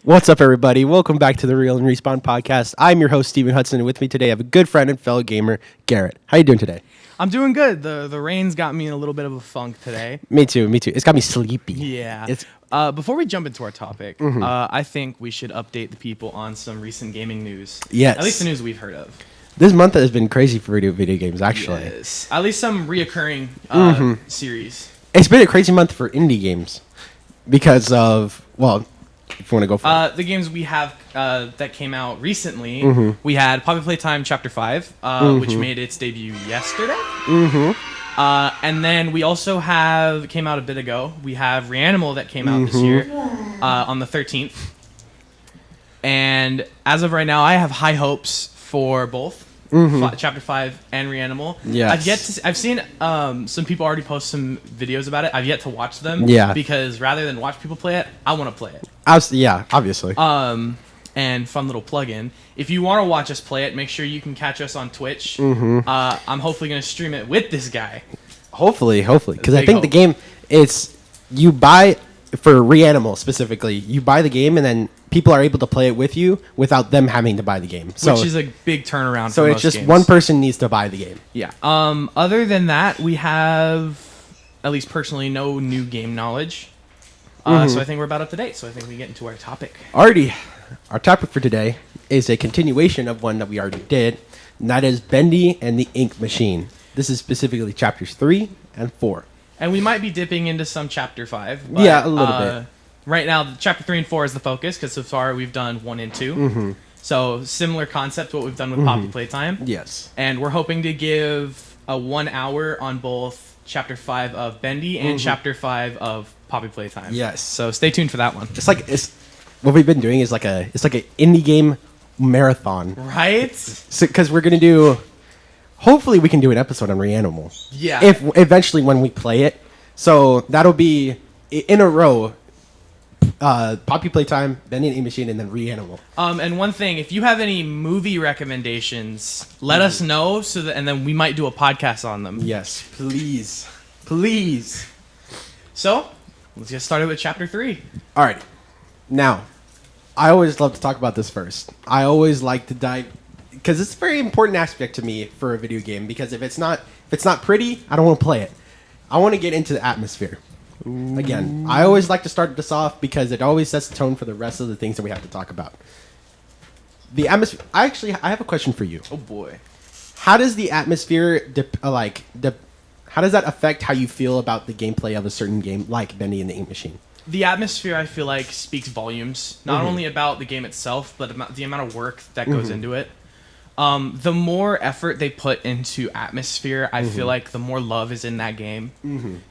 What's up, everybody? Welcome back to the Real and Respawn podcast. I'm your host, Steven Hudson, and with me today I have a good friend and fellow gamer, Garrett. How you doing today? I'm doing good. The rain's got me in a little bit of a funk today. Me too. It's got me sleepy. Yeah. It's Before we jump into our topic, I think we should update the people on some recent gaming news. Yes. At least the news we've heard of. This month has been crazy for video games, actually. Yes. At least some reoccurring series. It's been a crazy month for indie games because of, well, if you want to go for it. The games we have that came out recently, we had Poppy Playtime Chapter 5, which made its debut yesterday. And then we also came out a bit ago, we have Reanimal that came out this year on the 13th. And as of right now, I have high hopes for both Chapter 5 and Reanimal. Yes. I've seen some people already post some videos about it. I've yet to watch them. Yeah. Because rather than watch people play it, I want to play it. Yeah, obviously. And fun little plug-in. If you want to watch us play it, make sure you can catch us on Twitch. I'm hopefully going to stream it with this guy. Hopefully, because I think the game, you buy, for Reanimal specifically, you buy the game and then people are able to play it with you without them having to buy the game. So, which is a big turnaround so for it's most just games. one person needs to buy the game. Yeah. Other than that, we have, at least personally, no new game knowledge. So I think we're about up to date. So I think we get into our topic. Alrighty. Our topic for today is a continuation of one that we already did, and that is Bendy and the Ink Machine. This is specifically chapters 3 and 4. And we might be dipping into some chapter 5. But, Yeah, a little bit. Right now, chapter 3 and 4 is the focus, because so far we've done 1 and 2. So similar concept to what we've done with Poppy Playtime. Yes. And we're hoping to give a 1 hour on both chapter 5 of Bendy and chapter 5 of Poppy Playtime. Yes. So stay tuned for that one. It's what we've been doing is like an indie game marathon. Right? So because we're gonna do, hopefully we can do an episode on Reanimal. Yeah. If eventually when we play it, so that'll be in a row. Poppy Playtime, Bendy and the Ink Machine, and then Reanimal. And one thing, if you have any movie recommendations, let us know and then we might do a podcast on them. Yes, please. So let's get started with chapter 3. All right. Now, I always love to talk about this first. I always like to dive, because it's a very important aspect to me for a video game. Because if it's not pretty, I don't want to play it. I want to get into the atmosphere. Again, I always like to start this off because it always sets the tone for the rest of the things that we have to talk about. The atmosphere. I have a question for you. Oh boy. How does the atmosphere how does that affect how you feel about the gameplay of a certain game like Bendy and the Ink Machine? The atmosphere, I feel like, speaks volumes, not only about the game itself, but the amount of work that goes into it. The more effort they put into atmosphere, I feel like the more love is in that game.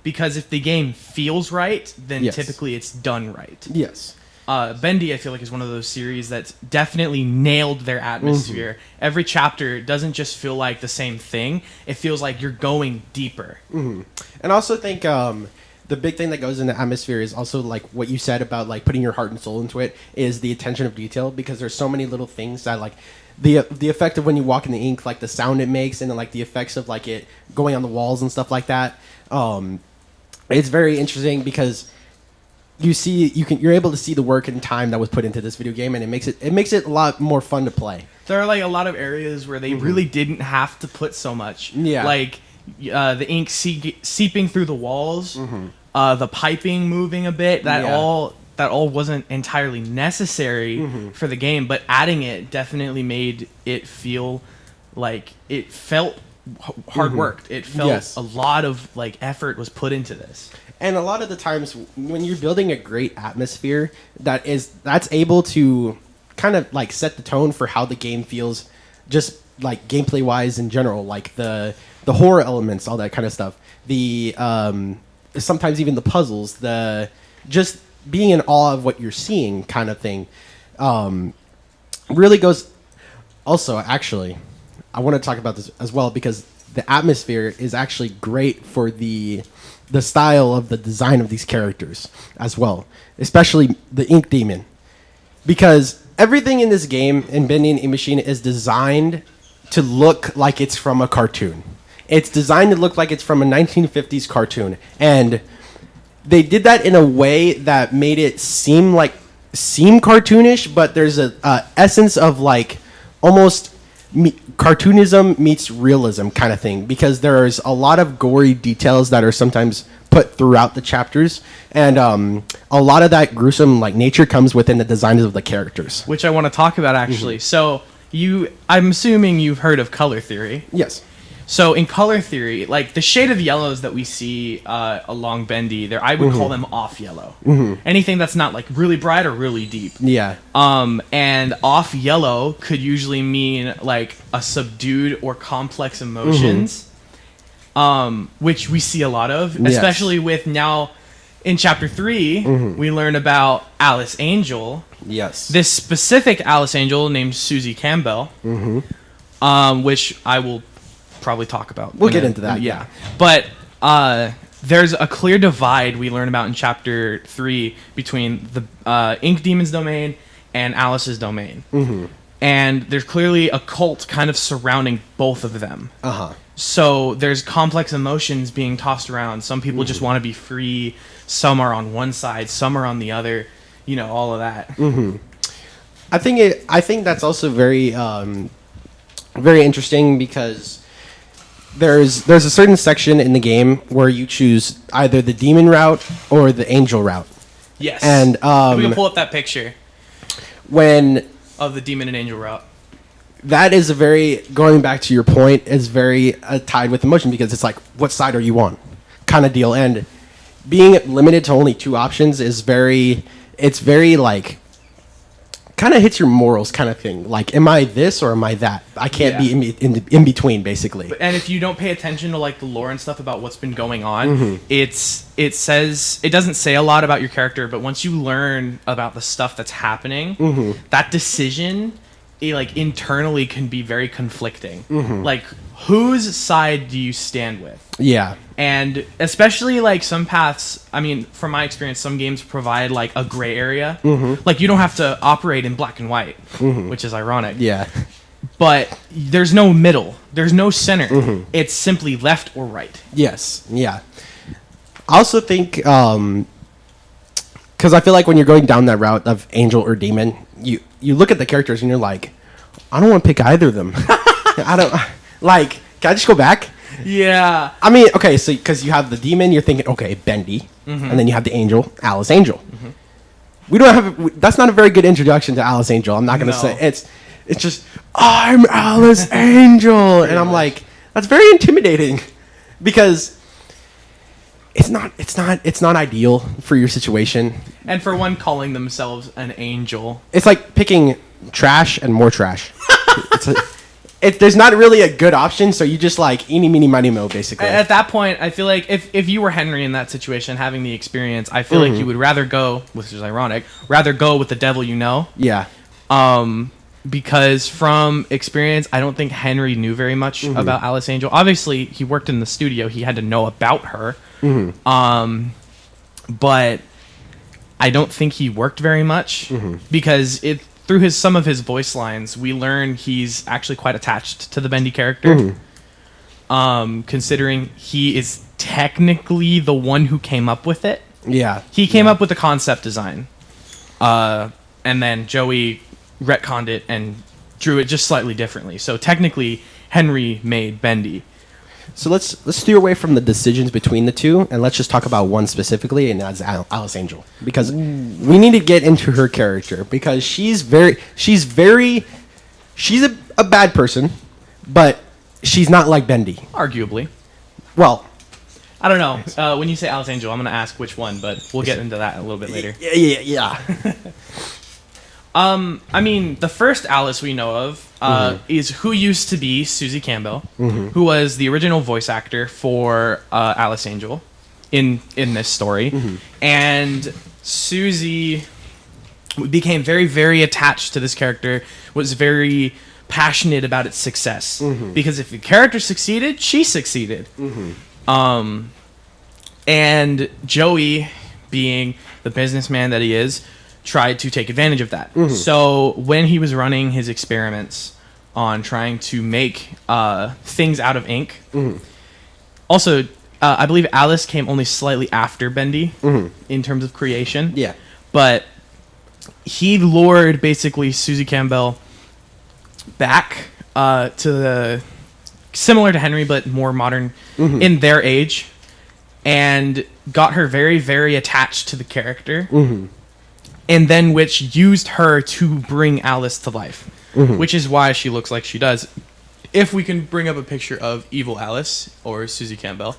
Because if the game feels right, then typically it's done right. Yes. Bendy, I feel like, is one of those series that's definitely nailed their atmosphere. Every chapter doesn't just feel like the same thing. It feels like you're going deeper. And I also think the big thing that goes in the atmosphere is also like what you said about like putting your heart and soul into it is the attention of detail, because there's so many little things that like the effect of when you walk in the ink, like the sound it makes, and then like the effects of like it going on the walls and stuff like that. It's very interesting because you're able to see the work and time that was put into this video game, and it makes it a lot more fun to play. There are like a lot of areas where they really didn't have to put so much. Yeah. Like the ink seeping through the walls, the piping moving a bit. That all wasn't entirely necessary for the game, but adding it definitely made it feel like it felt hard worked. It felt a lot of like effort was put into this. And a lot of the times when you're building a great atmosphere that's able to kind of like set the tone for how the game feels, just like gameplay wise in general, like the horror elements, all that kind of stuff. The sometimes even the puzzles, the just being in awe of what you're seeing kind of thing, really goes. Also, actually, I want to talk about this as well because the atmosphere is actually great for the style of the design of these characters as well, especially the Ink Demon, because everything in this game in Bendy and the Ink Machine is designed to look like it's from a cartoon. It's designed to look like it's from a 1950s cartoon, and they did that in a way that made it seem like seem cartoonish, but there's a essence of like almost cartoonism meets realism kind of thing, because there's a lot of gory details that are sometimes put throughout the chapters, and a lot of that gruesome like nature comes within the designs of the characters, which I want to talk about actually. So I'm assuming you've heard of color theory. Yes. So in color theory, like the shade of yellows that we see along Bendy, there I would call them off yellow. Anything that's not like really bright or really deep. Yeah. And off yellow could usually mean like a subdued or complex emotions, which we see a lot of, especially with now in chapter 3, we learn about Alice Angel. Yes. This specific Alice Angel named Susie Campbell, which I will probably talk about. We'll get into that. Yeah. But there's a clear divide we learn about in chapter 3 between the Ink Demon's domain and Alice's domain. And there's clearly a cult kind of surrounding both of them. So there's complex emotions being tossed around. Some people just want to be free. Some are on one side. Some are on the other. You know, all of that. I think that's also very very interesting, because there's a certain section in the game where you choose either the demon route or the angel route. Yes. And we can pull up that picture when of the demon and angel route. That is going back to your point, is very tied with emotion, because it's like, what side are you on kind of deal. And being limited to only 2 options is very like, kind of hits your morals kind of thing. Like, am I this or am I that? I can't be in between, basically. And if you don't pay attention to like the lore and stuff about what's been going on, it doesn't say a lot about your character, but once you learn about the stuff that's happening, that decision, like internally can be very conflicting. Like, whose side do you stand with? Yeah. And especially like some paths, I mean, from my experience, some games provide like a gray area. Like, you don't have to operate in black and white, which is ironic. Yeah. But there's no middle. There's no center. It's simply left or right. Yes. Yeah. I also think, because I feel like when you're going down that route of angel or demon, you look at the characters and you're like, I don't want to pick either of them. I don't, like, can I just go back? Yeah. I mean, okay, so because you have the demon, you're thinking, okay, Bendy, and then you have the angel, Alice Angel. We don't have, that's not a very good introduction to Alice Angel. I'm not going to say, it's just, I'm Alice Angel. And I'm like, that's very intimidating, because it's not ideal for your situation. And for one calling themselves an angel, it's like picking trash and more trash. There's not really a good option, so you just like eeny, meeny, miny, mo, basically. At that point, I feel like if you were Henry in that situation, having the experience, I feel like you would rather go, which is ironic, with the devil you know. Yeah. Because from experience, I don't think Henry knew very much about Alice Angel. Obviously, he worked in the studio. He had to know about her. But I don't think he worked very much, because through some of his voice lines, we learn he's actually quite attached to the Bendy character. Considering he is technically the one who came up with it. Yeah. He came up with the concept design. And then Joey retconned it and drew it just slightly differently. So technically, Henry made Bendy. So let's steer away from the decisions between the two, and let's just talk about one specifically, and that's Alice Angel, because we need to get into her character, because she's a bad person, but she's not like Bendy. Arguably. Well, I don't know. When you say Alice Angel, I'm going to ask which one, but we'll get into that a little bit later. Yeah. I mean, the first Alice we know of is who used to be Susie Campbell, who was the original voice actor for Alice Angel in this story. And Susie became very, very attached to this character, was very passionate about its success. Because if the character succeeded, she succeeded. And Joey, being the businessman that he is, tried to take advantage of that. So when he was running his experiments on trying to make things out of ink, also, I believe Alice came only slightly after Bendy in terms of creation. Yeah. But he lured basically Susie Campbell back to the similar to Henry but more modern in their age, and got her very, very attached to the character, and then which used her to bring Alice to life, which is why she looks like she does. If we can bring up a picture of evil Alice or Susie Campbell,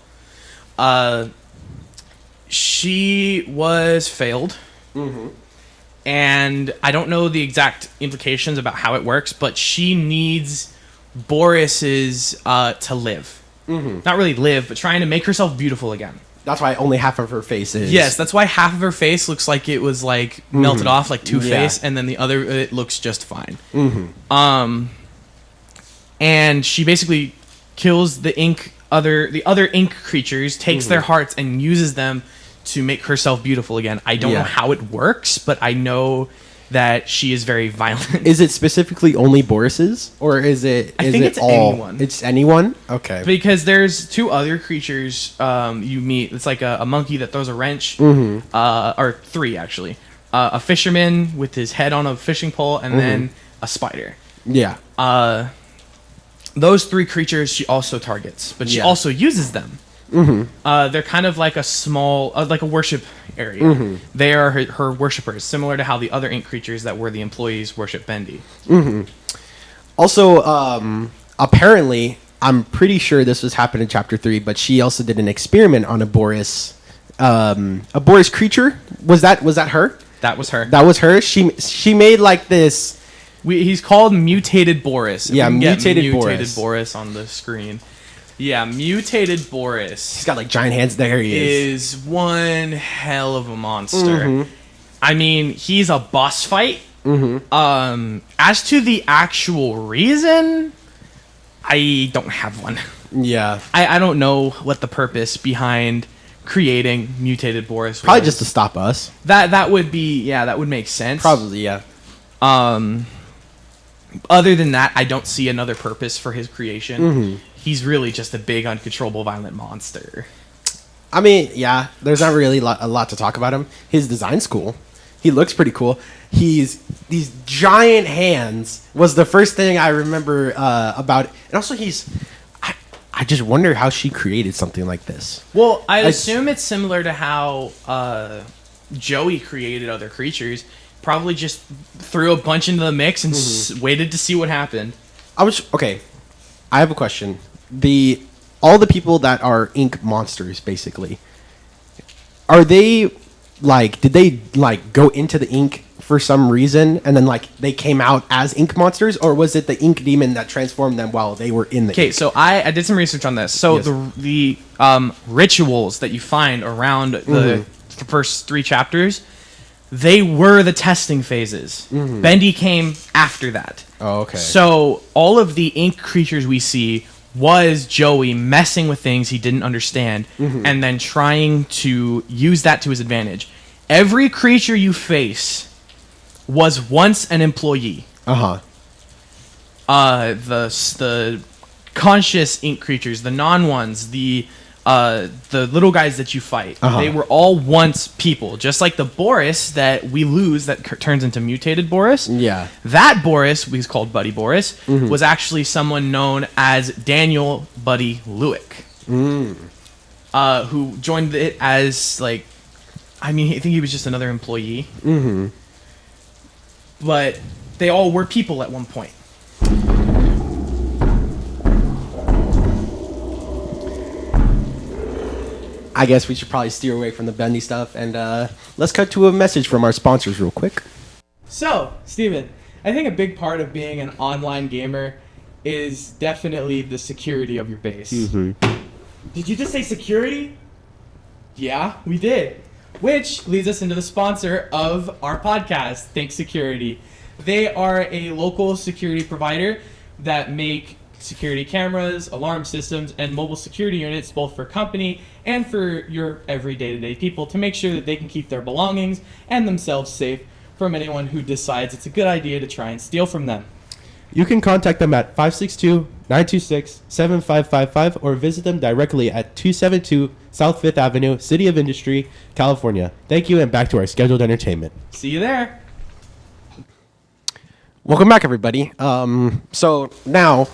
she was failed. And I don't know the exact implications about how it works, but she needs Boris's to live. Not really live, but trying to make herself beautiful again. That's why only half of her face is. Yes, that's why half of her face looks like it was like melted off, like Two-Face, and then the other it looks just fine. And she basically kills the other ink creatures, takes their hearts, and uses them to make herself beautiful again. I don't know how it works, but I know that she is very violent. Is it specifically only Boris's, or is it? I think it's all? anyone. It's anyone. Okay. Because there's two other creatures you meet. It's like a monkey that throws a wrench, or three actually. A fisherman with his head on a fishing pole, and then a spider. Yeah. Those three creatures she also targets, but she also uses them. They're kind of like a small, like a worship area. They are her worshippers, similar to how the other ink creatures that were the employees worship Bendy. Also, apparently, I'm pretty sure this was happened in chapter 3, but she also did an experiment on a Boris creature. Was that her? That was her. That was her. She made like this. He's called Mutated Boris. If Yeah, we can get Mutated Boris on the screen. Yeah, Mutated Boris. He's got like giant hands. There he is one hell of a monster. I mean, he's a boss fight. As to the actual reason, I don't have one. Yeah. I don't know what the purpose behind creating Mutated Boris was. Probably just to stop us. That would be, that would make sense. Probably, yeah. Other than that, I don't see another purpose for his creation. He's really just a big, uncontrollable, violent monster. I mean, yeah, there's not really a lot to talk about him. His design's cool. He looks pretty cool. These giant hands was the first thing I remember about. And also, I just wonder how she created something like this. Well, I assume it's similar to how Joey created other creatures. Probably just threw a bunch into the mix and waited to see what happened. Okay. I have a question. All the people that are ink monsters, basically, are they did they go into the ink for some reason and then they came out as ink monsters, or was it the ink demon that transformed them while they were in the ink? Okay, so I did some research on this. So the rituals that you find around the first 3 chapters, they were the testing phases. Bendy came after that. Oh, okay. So all of the ink creatures we see was Joey messing with things he didn't understand and then trying to use that to his advantage. Every creature you face was once an employee. The conscious ink creatures, the non-ones, the little guys that you fight, they were all once people, just like the Boris that we lose that turns into Mutated Boris. Yeah, that Boris, he's called Buddy Boris, was actually someone known as Daniel Buddy Lewick, who joined it as I think he was just another employee. But they all were people at one point. I guess we should probably steer away from the Bendy stuff and let's cut to a message from our sponsors real quick. So, Steven, I think a big part of being an online gamer is definitely the security of your base. Did you just say security? Yeah, we did. Which leads us into the sponsor of our podcast, Think Security. They are a local security provider that make security cameras, alarm systems, and mobile security units, both for company and for your every day-to-day people, to make sure that they can keep their belongings and themselves safe from anyone who decides it's a good idea to try and steal from them. You can contact them at 562-926-7555 or visit them directly at 272 South 5th Avenue, City of Industry, California. Thank you, and back to our scheduled entertainment. See you there. Welcome back, everybody. So now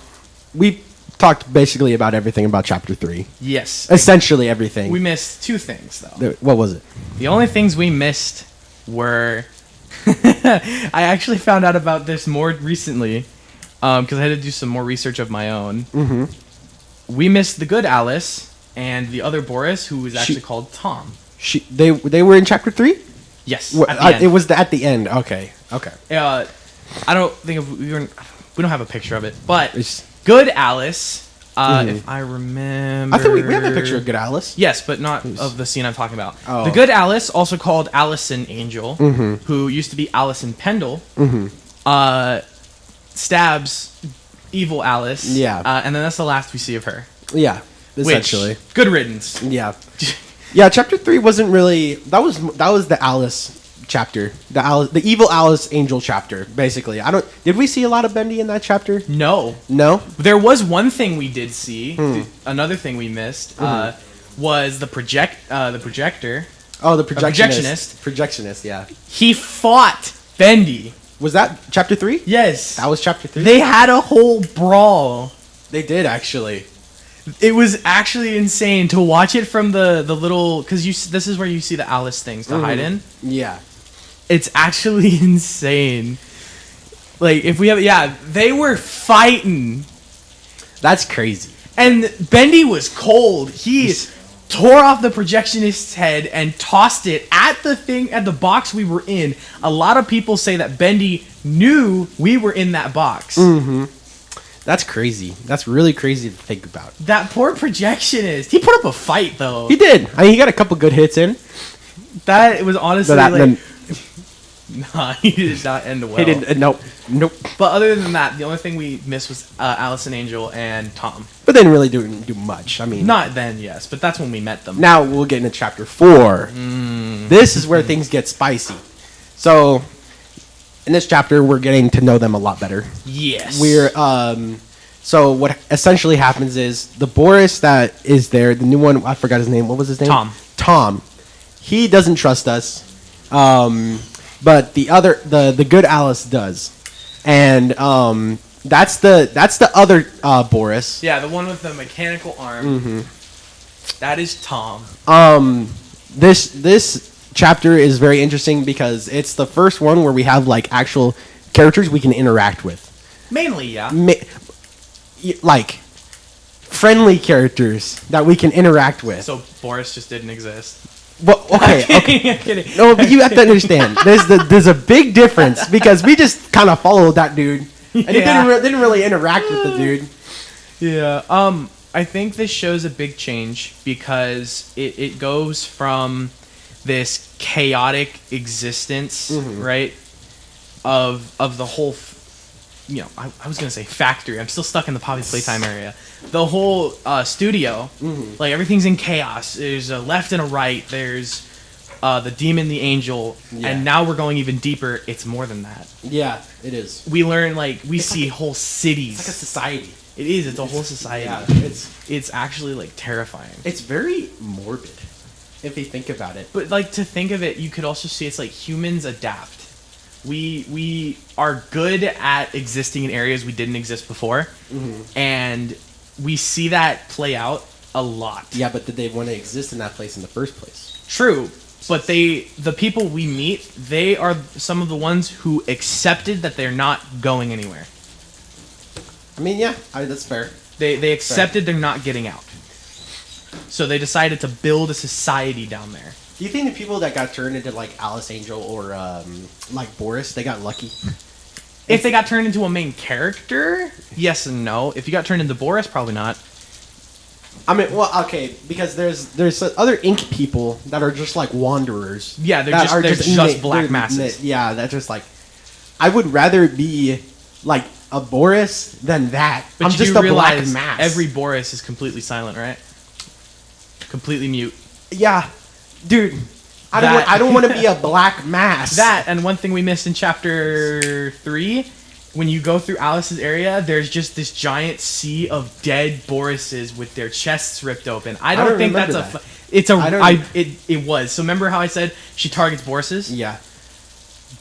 we've talked basically about everything about chapter 3. Yes. Essentially everything. We missed two things, though. What was it? The only things we missed were... I actually found out about this more recently because I had to do some more research of my own. Mm-hmm. We missed the good Alice and the other Boris, who was actually called Tom. They were in chapter 3? Yes. At the end. It was at the end. Okay. I don't think we don't have a picture of it, but It's- good Alice. If I remember, I think we have a picture of good Alice. Yes, but not of the scene I'm talking about. Oh. The good Alice, also called Allison Angel, who used to be Allison Pendle, stabs evil Alice. Yeah. And then that's the last we see of her. Yeah, essentially. Which, good riddance. Yeah. Yeah, chapter 3 wasn't really... That was the Alice chapter. The evil Alice Angel chapter, basically. Did we see a lot of Bendy in that chapter? No. No? There was one thing we did see. Another thing we missed was the projector. Oh, the projectionist. Projectionist, yeah. He fought Bendy. Was that chapter 3? Yes. That was chapter 3? They had a whole brawl. They did, actually. It was actually insane to watch it from the little... Because this is where you see the Alice things to hide in. Yeah. It's actually insane. Like, if we have... Yeah, they were fighting. That's crazy. And Bendy was cold. He tore off the projectionist's head and tossed it at the box we were in. A lot of people say that Bendy knew we were in that box. Mm-hmm. That's crazy. That's really crazy to think about. That poor projectionist. He put up a fight, though. He did. I mean, he got a couple good hits in. That was honestly Nah, he did not end well. He didn't. Nope. But other than that, the only thing we missed was Allison Angel and Tom. But they didn't really do much. I mean, Not then, yes, but that's when we met them. now we'll get into chapter 4. This is where things get spicy. So, in this chapter, we're getting to know them a lot better. Yes. So what essentially happens is the Boris that is there, the new one, I forgot his name. What was his name? Tom. He doesn't trust us. But the good Alice does. And that's the other Boris. Yeah, the one with the mechanical arm. Mm-hmm. That is Tom. This chapter is very interesting because it's the first one where we have like actual characters we can interact with. Mainly, yeah. Like friendly characters that we can interact with. So Boris just didn't exist. Well, okay. I'm kidding. No, but you have to understand. There's a big difference because we just kind of followed that dude, and he didn't really interact with the dude. Yeah. I think this shows a big change because it goes from this chaotic existence, right, of the whole. I was gonna say factory. I'm still stuck in the Poppy Playtime area. The whole studio, like everything's in chaos. There's a left and a right. There's the demon, the angel, and now we're going even deeper. It's more than that. Yeah, it is. We learn we see whole cities. It's like a society. It is. It's a whole society. Yeah, it's actually terrifying. It's very morbid if you think about it. But to think of it, you could also see it's like humans adapt. We are good at existing in areas we didn't exist before, and we see that play out a lot. Yeah, but did they want to exist in that place in the first place? True, but the people we meet, they are some of the ones who accepted that they're not going anywhere. I mean, yeah, that's fair. They accepted they're not getting out, so they decided to build a society down there. Do you think the people that got turned into like Alice Angel or like Boris, they got lucky? If they got turned into a main character, yes and no. If you got turned into Boris, probably not. I mean, well, okay, because there's other ink people that are just like wanderers. Yeah, they're just black masses. Yeah, that's just like, I would rather be like a Boris than that. But I'm just a black mass. Every Boris is completely silent, right? Completely mute. Yeah, dude. I don't want to be a black mass. That, and one thing we missed in chapter 3, when you go through Alice's area, there's just this giant sea of dead Borises with their chests ripped open. I don't think that's that. it was. So remember how I said she targets Borises? Yeah.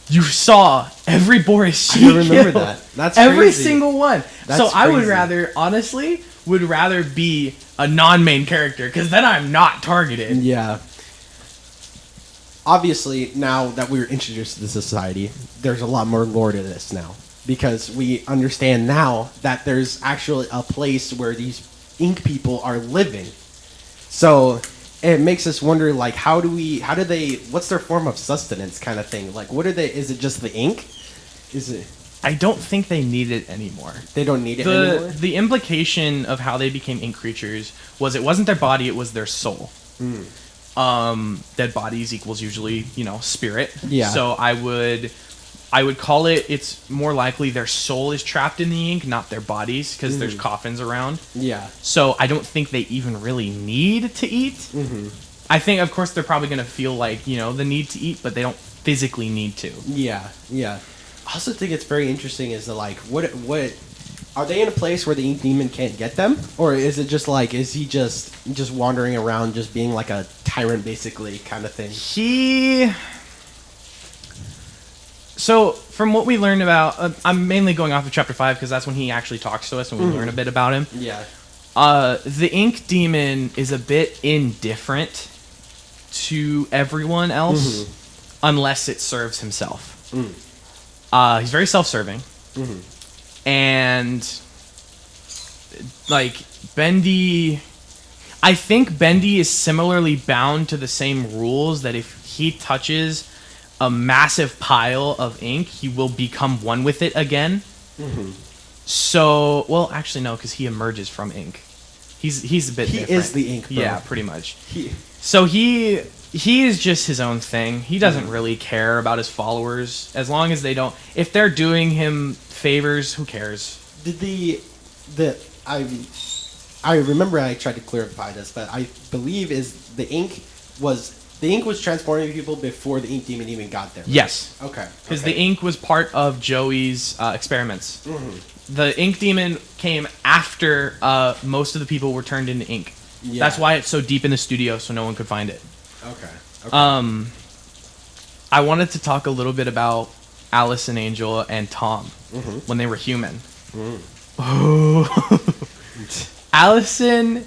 you saw every Boris I she remember killed. that. That's every crazy. single one. That's So I would crazy. rather, honestly, be a non-main character because then I'm not targeted. Yeah. Obviously, now that we were introduced to the society, there's a lot more lore to this now. Because we understand now that there's actually a place where these ink people are living. So it makes us wonder, like, what's their form of sustenance kind of thing? Like, is it just the ink? Is it, I don't think they need it anymore. they don't need it anymore? The implication of how they became ink creatures was it wasn't their body, it was their soul. Dead bodies equals usually, spirit. Yeah. So I would call it's more likely their soul is trapped in the ink, not their bodies, because there's coffins around. Yeah. So I don't think they even really need to eat. I think, of course, they're probably going to feel like, the need to eat, but they don't physically need to. Yeah, yeah. I also think it's very interesting is that, like, what are they in a place where the ink demon can't get them, or is it just like, is he just wandering around, just being like a tyrant, basically, kind of thing? So from what we learned about, I'm mainly going off of chapter 5 because that's when he actually talks to us and we learn a bit about him. Yeah. The ink demon is a bit indifferent to everyone else unless it serves himself. He's very self-serving. And like Bendy, I think Bendy is similarly bound to the same rules that if he touches a massive pile of ink, he will become one with it again. So, well, actually no, because he emerges from ink. He's a bit different. He is the ink, bro. Yeah, pretty much. So he is just his own thing. He doesn't really care about his followers as long as they don't. If they're doing him favors, who cares? Did I remember I tried to clarify this, but I believe the ink was transporting people before the ink demon even got there. Yes. Okay. Because the ink was part of Joey's experiments. The ink demon came after most of the people were turned into ink. Yeah. That's why it's so deep in the studio, so no one could find it. Okay. I wanted to talk a little bit about Alice and Angel and Tom when they were human. Allison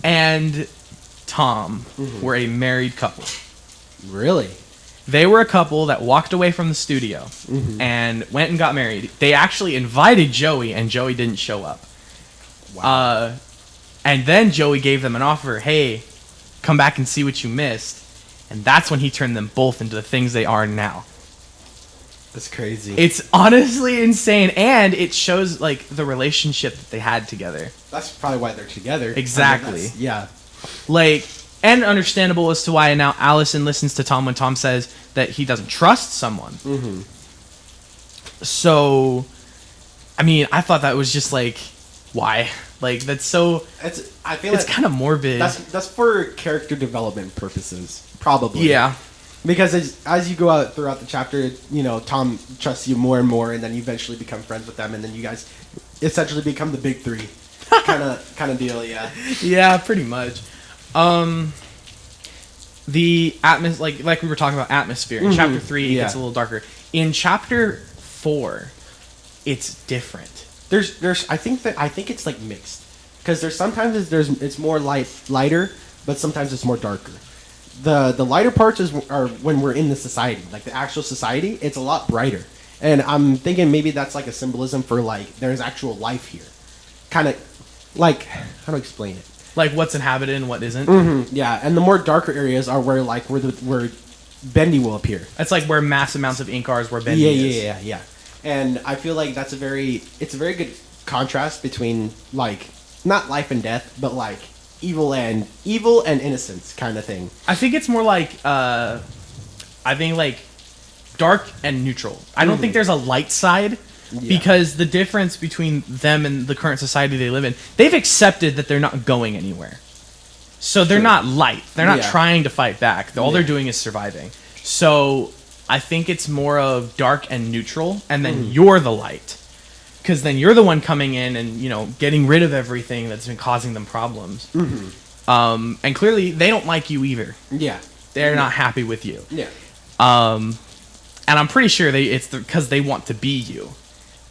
and Tom were a married couple. Really? They were a couple that walked away from the studio and went and got married. They actually invited Joey, and Joey didn't show up. Wow. And then Joey gave them an offer, hey, come back and see what you missed. And that's when he turned them both into the things they are now. That's crazy. It's honestly insane, and it shows like the relationship that they had together. That's probably why they're together. Exactly. Yeah. Like, and understandable as to why now Allison listens to Tom when Tom says that he doesn't trust someone. So, I mean, I thought that was just like, why? Like, that's so. I feel it's kind of morbid. That's for character development purposes, probably. Yeah. Because as you go out throughout the chapter, Tom trusts you more and more, and then you eventually become friends with them, and then you guys essentially become the big three, kind of deal. Yeah. Yeah, pretty much. The like we were talking about atmosphere in chapter 3, it gets a little darker. In chapter 4, it's different. I think it's like mixed, because sometimes it's more lighter, but sometimes it's more darker. The lighter parts are when we're in the society, like the actual society. It's a lot brighter, and I'm thinking maybe that's like a symbolism for like there's actual life here, kind of like, how to explain it. Like what's inhabited and what isn't. Yeah, and the more darker areas are where Bendy will appear. That's like where mass amounts of ink are, is where Bendy is. Yeah. And I feel like it's a very good contrast between like not life and death, but like evil and innocence kind of thing. I think it's more like dark and neutral. I don't think there's a light side. Yeah. Because the difference between them and the current society they live in, they've accepted that they're not going anywhere. So they're not light. They're not trying to fight back. All they're doing is surviving. So I think it's more of dark and neutral, and then you're the light. Because then you're the one coming in and, getting rid of everything that's been causing them problems. And clearly, they don't like you either. Yeah. They're not happy with you. Yeah. And I'm pretty sure it's because they want to be you,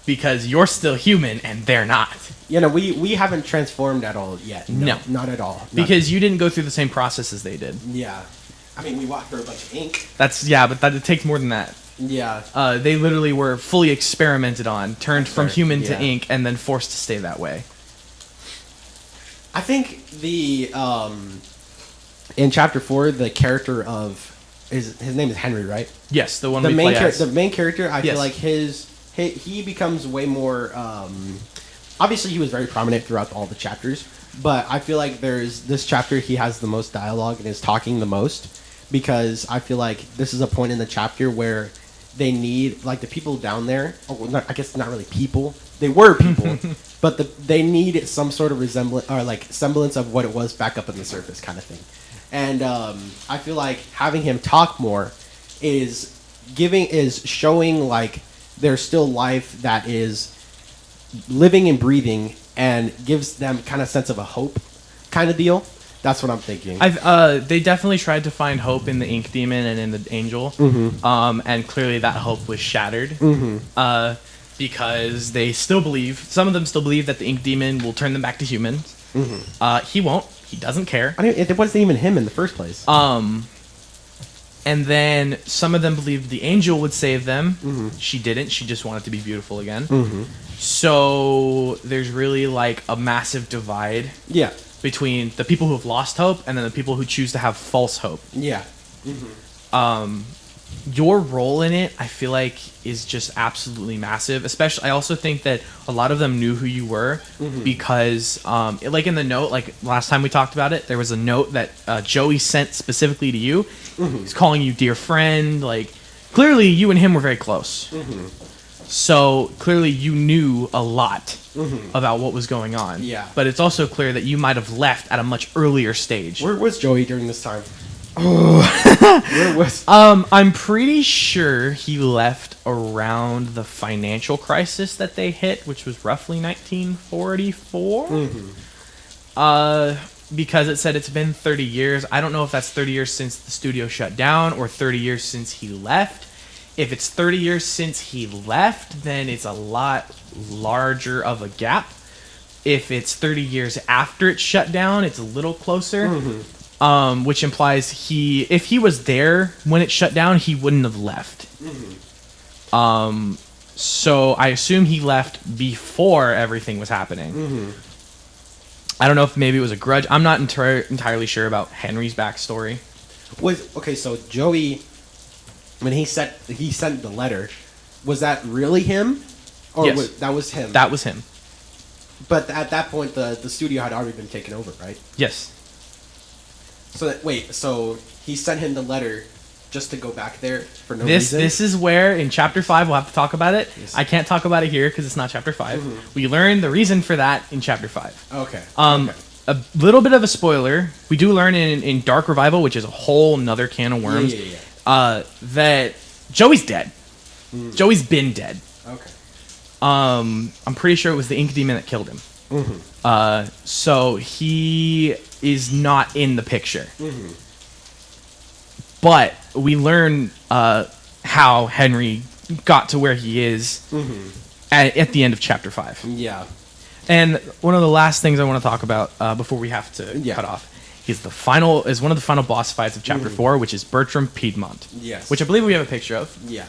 because you're still human and they're not. You know, we haven't transformed at all yet. No. Not at all. Because you didn't go through the same process as they did. Yeah. I mean, we walked through a bunch of ink. But it takes more than that. Yeah. They literally were fully experimented on, turned from human to Yeah. ink, and then forced to stay that way. I think in chapter 4, the character of his name is Henry, right? Yes, the one The we main play as. the main character, I Yes. feel like he becomes way more. Obviously, he was very prominent throughout all the chapters, but I feel like there's this chapter he has the most dialogue and is talking the most, because I feel like this is a point in the chapter where they need, like, the people down there. Oh, well, I guess not really people. They were people, but they need some sort of resemblance or like semblance of what it was back up on the surface, kind of thing. And I feel like having him talk more is showing like there's still life that is living and breathing, and gives them kind of sense of a hope kind of deal. That's what I'm thinking. They definitely tried to find hope in the ink demon and in the angel, and clearly that hope was shattered. Because they still believe, some of them still believe that the ink demon will turn them back to humans. He won't. He doesn't care. I mean, it wasn't even him in the first place. And then some of them believed the angel would save them. She didn't. She just wanted to be beautiful again. So there's really like a massive divide. Yeah. Between the people who have lost hope and then the people who choose to have false hope. Yeah. Your role in it, I feel like, is just absolutely massive. Especially, I also think that a lot of them knew who you were because, like in the note, like last time we talked about it, there was a note that Joey sent specifically to you. He's calling you dear friend. Like, clearly, you and him were very close. So clearly, you knew a lot about what was going on. Yeah. But it's also clear that you might have left at a much earlier stage. Where was Joey during this time? Where was? I'm pretty sure he left around the financial crisis that they hit, which was roughly 1944. Because it said it's been 30 years. I don't know if that's 30 years since the studio shut down or 30 years since he left. If it's 30 years since he left, then it's a lot larger of a gap. If it's 30 years after it shut down, it's a little closer. Which implies if he was there when it shut down, he wouldn't have left. So I assume he left before everything was happening. I don't know if maybe it was a grudge. I'm not entirely sure about Henry's backstory. So Joey, when he sent the letter, was that really him? Or Yes. that was him? That was him. But at that point, the studio had already been taken over, right? Yes. So he sent him the letter just to go back there for no reason? This is where, in Chapter 5, we'll have to talk about it. Yes. I can't talk about it here because it's not Chapter 5. We learn the reason for that in Chapter 5. Okay. A little bit of a spoiler. We do learn in Dark Revival, which is a whole nother can of worms, that Joey's dead. Joey's been dead. Okay. I'm pretty sure it was the ink demon that killed him. So he is not in the picture. But we learn how Henry got to where he is at the end of Chapter 5. Yeah. And one of the last things I want to talk about before we have to cut off is one of the final boss fights of Chapter 4, which is Bertram Piedmont. Yes. Which I believe we have a picture of. Yeah.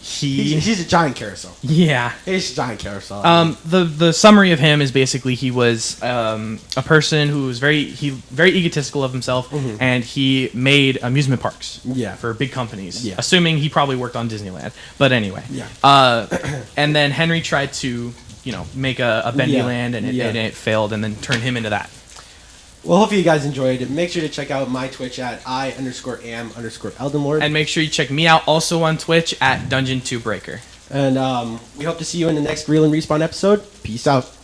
He's a giant carousel. Yeah. He's a giant carousel. The summary of him is basically he was a person who was very egotistical of himself, and he made amusement parks for big companies. Yeah. Assuming he probably worked on Disneyland. But anyway. Yeah. And then Henry tried to, make a Bendy land, and it failed, and then turn him into that. Well, hopefully you guys enjoyed it. Make sure to check out my Twitch at I_am_Eldenlord. And make sure you check me out also on Twitch at Dungeon2Breaker. And we hope to see you in the next Reel and Respawn episode. Peace out.